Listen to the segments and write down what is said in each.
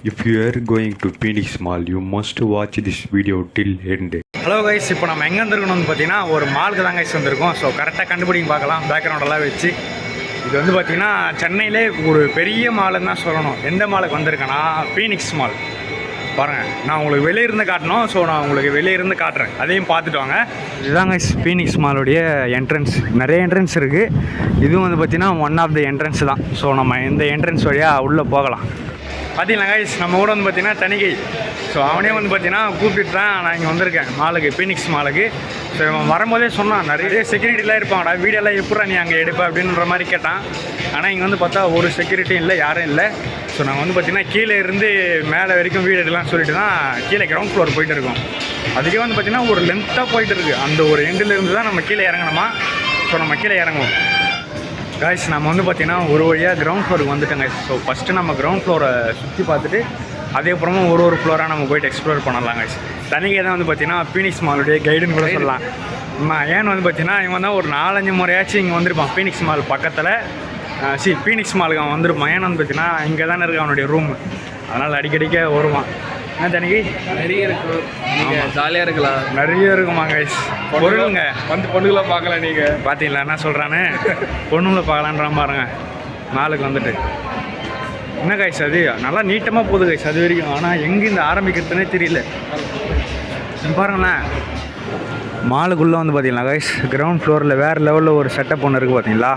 If you are going to Phoenix Mall, you must watch this video till end. Hello guys, இப்போ நம்ம எங்கே வந்துருக்கணும்னு பார்த்தீங்கன்னா ஒரு மாலுக்கு தான் கைஸ் வந்திருக்கோம். ஸோ கரெக்டாக கண்டுபிடிங்க பார்க்கலாம் பேக்ரவுண்டெல்லாம் வச்சு. இது வந்து பார்த்தீங்கன்னா சென்னையிலே ஒரு பெரிய மாலுன்னு தான் சொல்லணும். எந்த மாலுக்கு வந்திருக்கேன்னா ஃபீனிக்ஸ் மால். பாருங்கள், நான் உங்களுக்கு வெளியே இருந்து காட்டணும். ஸோ நான் உங்களுக்கு வெளியே இருந்து காட்டுறேன், அதையும் பார்த்துட்டு வாங்க. இதுதான் கைஸ் ஃபீனிக்ஸ் மாலுடைய என்ட்ரன்ஸ். நிறைய என்ட்ரன்ஸ் இருக்குது. இதுவும் வந்து பார்த்தீங்கன்னா ஒன் ஆஃப் த என்ட்ரன்ஸ் தான். ஸோ நம்ம இந்த என்ட்ரன்ஸ் வழியாக உள்ளே போகலாம். பார்த்தீங்களா கைஸ், நம்ம கூட வந்து பார்த்தீங்கன்னா தணிகை. ஸோ அவனே வந்து பார்த்தீங்கன்னா கூப்பிட்டு தான் நான் இங்கே வந்திருக்கேன் மாலுக்கு, ஃபீனிக்ஸ் மாலுக்கு. ஸோ இவன் வரும்போதே சொன்னான் நிறைய செக்யூரிட்டிலாம் இருப்பாங்கடா, வீடியோலாம் எப்படா நீ அங்கே எடுப்ப அப்படின்ற மாதிரி கேட்டான். ஆனால் இங்கே வந்து பார்த்தா ஒரு செக்யூரிட்டியும் இல்லை, யாரும் இல்லை. ஸோ நாங்கள் வந்து பார்த்தீங்கன்னா கீழே இருந்து மேலே வரைக்கும் வீடு எடுக்கலாம் சொல்லிட்டு தான் கீழே கிரவுண்ட் ஃப்ளோர் போயிட்டு இருக்கோம். அதுக்கே வந்து பார்த்தீங்கன்னா ஒரு லென்த்தாக போயிட்டு இருக்குது. அந்த ஒரு எண்டிலேருந்து தான் நம்ம கீழே இறங்கணுமா. ஸோ நம்ம கீழே இறங்குவோம் கைஸ். நம்ம வந்து பார்த்தீங்கன்னா ஒரு வழியாக கிரவுண்ட் ஃப்ளோருக்கு வந்துட்டோங்க. ஸோ ஃபஸ்ட்டு நம்ம கிரவுண்ட் ஃப்ளோரை சுற்றி பார்த்துட்டு அதேப்புறமா ஒரு ஃப்ளோராக நம்ம போய்ட்டு எக்ஸ்ப்ளோர் பண்ணலாம் கைஸ். தனிக்கே தான் வந்து பார்த்தீங்கன்னா ஃபீனிக்ஸ் மாலுடைய கைடுன்னு கூட சொல்லலாம். ஏன்னு வந்து பார்த்தீங்கன்னா இவன் தான் ஒரு 4-5 முறையாச்சும் இங்கே வந்திருப்பான் ஃபீனிக்ஸ் மால் பக்கத்தில். ஃபீனிக்ஸ் மாலுக்கு அவன் வந்திருப்பான். ஏன்னு வந்து பார்த்தீங்கன்னா இங்கே தானே இருக்குது அவனுடைய ரூம். அதனால் அடிக்கடிக்க வருவான். ஏன் தனிக்கு நிறைய இருக்குது, நீங்கள் ஜாலியாக இருக்கலாம். நிறைய இருக்குமா கைஸ். பொருளுங்க வந்து பொண்ணுகளை பார்க்கலாம். நீங்கள் பார்த்தீங்களா என்ன சொல்கிறான்னு? பொண்ணுங்களை பார்க்கலான்ற பாருங்க மாலுக்கு வந்துட்டு. என்ன கைஸ், அது நல்லா நீட்டமாக போகுது கைஸ் அது வரைக்கும். ஆனால் எங்கே இந்த ஆரம்பிக்கிறதுனே தெரியல. பாருங்களேன், மாலுக்குள்ளே வந்து பார்த்தீங்களா கைஸ், கிரவுண்ட் ஃப்ளோரில் வேறு லெவலில் ஒரு செட்டப் ஒன்று இருக்குது பார்த்தீங்களா.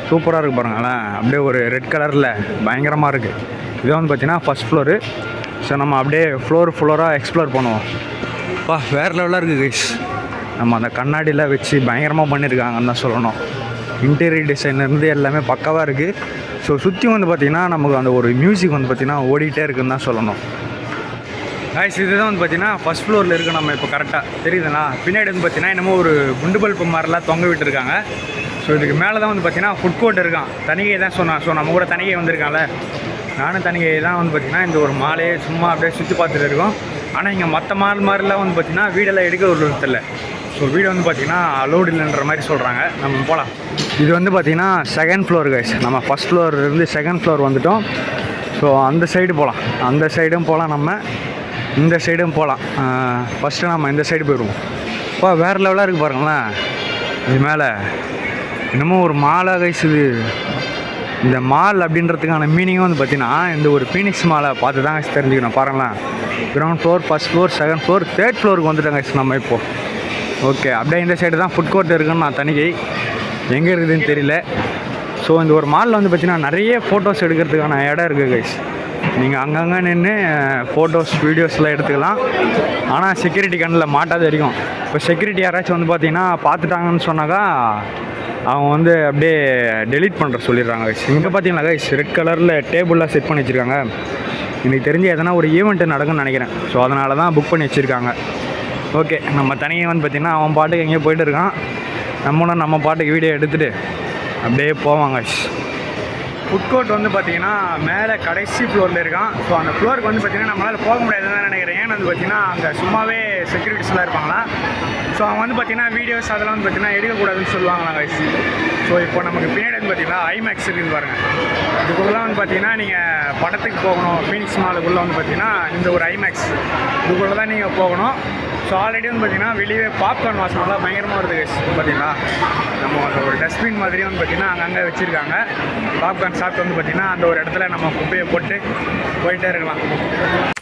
சூப்பராக இருக்குது பாருங்களேன். அப்படியே ஒரு ரெட் கலரில் பயங்கரமாக இருக்குது. இதை வந்து பார்த்தீங்கன்னா ஃபஸ்ட் ஃப்ளோரு. ஸோ நம்ம அப்படியே ஃப்ளோராக எக்ஸ்ப்ளோர் பண்ணுவோம். வேறு லெவலாக இருக்குது கைஸ். நம்ம அந்த கண்ணாடியில் வச்சு பயங்கரமாக பண்ணியிருக்காங்கன்னு தான் சொல்லணும். இன்டீரியர் டிசைன்லேருந்து எல்லாமே பக்காவாக இருக்குது. ஸோ சுற்றி வந்து பார்த்திங்கன்னா நமக்கு அந்த ஒரு மியூசிக் வந்து பார்த்திங்கன்னா ஓடிட்டே இருக்குதுன்னு தான் சொல்லணும் கைஸ். இதுதான் வந்து பார்த்திங்கன்னா ஃபஸ்ட் ஃப்ளோரில் இருக்குது. நம்ம இப்போ கரெக்டாக தெரியுதுங்களா? பின்னாடி வந்து பார்த்திங்கன்னா என்னமோ ஒரு குண்டு பல்ப்பு மாதிரிலாம் தொங்க விட்டுருக்காங்க. ஸோ இதுக்கு மேலே தான் வந்து பார்த்திங்கன்னா ஃபுட் கோர்ட் இருக்கான். தனிகை தான் சொன்னான். ஸோ நம்ம கூட தனிகை வந்திருக்கான்ல, நானும் தனிகை தான் வந்து பார்த்திங்கன்னா இந்த ஒரு மாலையே சும்மா அப்படியே சுற்றி பார்த்துட்டு இருக்கோம். ஆனால் இங்கே மற்ற மால் மாதிரிலாம் வந்து பார்த்திங்கன்னா வீடெல்லாம் எடுக்க விடுறதில்ல. ஸோ வீடு வந்து பார்த்திங்கன்னா அலோடு இல்லைன்ற மாதிரி சொல்கிறாங்க. நம்ம போகலாம். இது வந்து பார்த்திங்கன்னா செகண்ட் ஃப்ளோர் கைஸ். நம்ம ஃபஸ்ட் ஃப்ளோர்லேருந்து செகண்ட் ஃப்ளோர் வந்துவிட்டோம். ஸோ அந்த சைடு போகலாம், அந்த சைடும் போகலாம், நம்ம இந்த சைடும் போகலாம். ஃபஸ்ட்டு நம்ம இந்த சைடு போயிடுவோம். வேறு லெவலாக இருக்குது பாருங்களேன். இது மேலே என்னமோ ஒரு மாலாக கைஸ். இது இந்த மால் அப்படின்றதுக்கான மீனிங்கும் வந்து பார்த்திங்கன்னா இந்த ஒரு ஃபீனிக்ஸ் மாலை பார்த்து தான் கைஸ் தெரிஞ்சுக்கணும். பாருங்களேன், ground floor, first floor, second floor, third ஃப்ளோருக்கு வந்துட்டோம் கைஸ் நம்ம இப்போது. ஓகே, அப்படியே இந்த சைடு தான் ஃபுட் கோர்ட் இருக்குன்னு நான் தனிகை எங்கே இருக்குதுன்னு தெரியல. ஸோ இந்த ஒரு மாலில் வந்து பார்த்திங்கன்னா நிறைய ஃபோட்டோஸ் எடுக்கிறதுக்கான இடம் இருக்குது கைஸ். நீங்கள் அங்கங்கே நின்று ஃபோட்டோஸ் வீடியோஸ்லாம் எடுத்துக்கலாம். ஆனால் செக்யூரிட்டி கண்ணில் மாட்டாத வரைக்கும். இப்போ செக்யூரிட்டி யாராச்சும் வந்து பார்த்திங்கன்னா பார்த்துட்டாங்கன்னு சொன்னாக்கா அவங்க வந்து அப்படியே டெலீட் பண்ணுற சொல்லிடுறாங்க கைஸ். இங்கே பார்த்தீங்களா கைஸ், ரெட் கலரில் டேபிளாக செட் பண்ணி வச்சுருக்காங்க. எனக்கு தெரிஞ்சு எதனா ஒரு ஈவெண்ட்டு நடக்கும்னு நினைக்கிறேன். ஸோ அதனால தான் புக் பண்ணி வச்சுருக்காங்க. ஓகே, நம்ம தனியாக வந்து பார்த்திங்கன்னா அவன் பாட்டுக்கு எங்கேயோ போய்ட்டு இருக்கான். நம்மளும் நம்ம பாட்டுக்கு வீடியோ எடுத்துகிட்டு அப்படியே போவாங்க. ஃபுட் கோர்ட் வந்து பார்த்திங்கன்னா மேலே கடைசி ஃப்ளோரில் இருக்கான். ஸோ அந்த ஃப்ளோருக்கு வந்து பார்த்திங்கன்னா நம்மளால் போக முடியாதுன்னு தான் நினைக்கிறேன். ஏன்னு வந்து பார்த்திங்கன்னா அங்கே சும்மாவே செக்யூரிட்டிஸ்லாம் இருப்பாங்களா. ஸோ அவங்க வந்து பார்த்திங்கன்னா வீடியோஸ் அதெல்லாம் வந்து பார்த்திங்கன்னா எடுக்கக்கூடாதுன்னு சொல்லுவாங்களா கைஸ். ஸோ இப்போ நமக்கு பின்னாடி வந்து பார்த்திங்கன்னா ஐமேக்ஸ் இருக்குது பாருங்கள். இதுக்குள்ளலாம் வந்து பார்த்திங்கன்னா நீங்கள் படத்துக்கு போகணும். ஃபீனிக்ஸ் மாலுக்குள்ளே வந்து பார்த்திங்கன்னா இந்த ஒரு ஐமேக்ஸ் இதுக்குள்ளே தான் நீங்கள் போகணும். ஸோ ஆல்ரெடி வந்து பார்த்திங்கன்னா வெளியே பாப்கார்ன் வாசனெல்லாம் பயங்கரமாக வருது கைஸ். பார்த்திங்களா, நம்ம அந்த ஒரு டஸ்ட்பின் மாதிரி வந்து பார்த்திங்கன்னா அங்கங்கே வச்சுருக்காங்க. பாப்கார்ன் சாப்பிட்டு வந்து பார்த்திங்கன்னா அந்த ஒரு இடத்துல நம்ம குப்பையை போட்டு போயிட்டே இருக்கலாம்.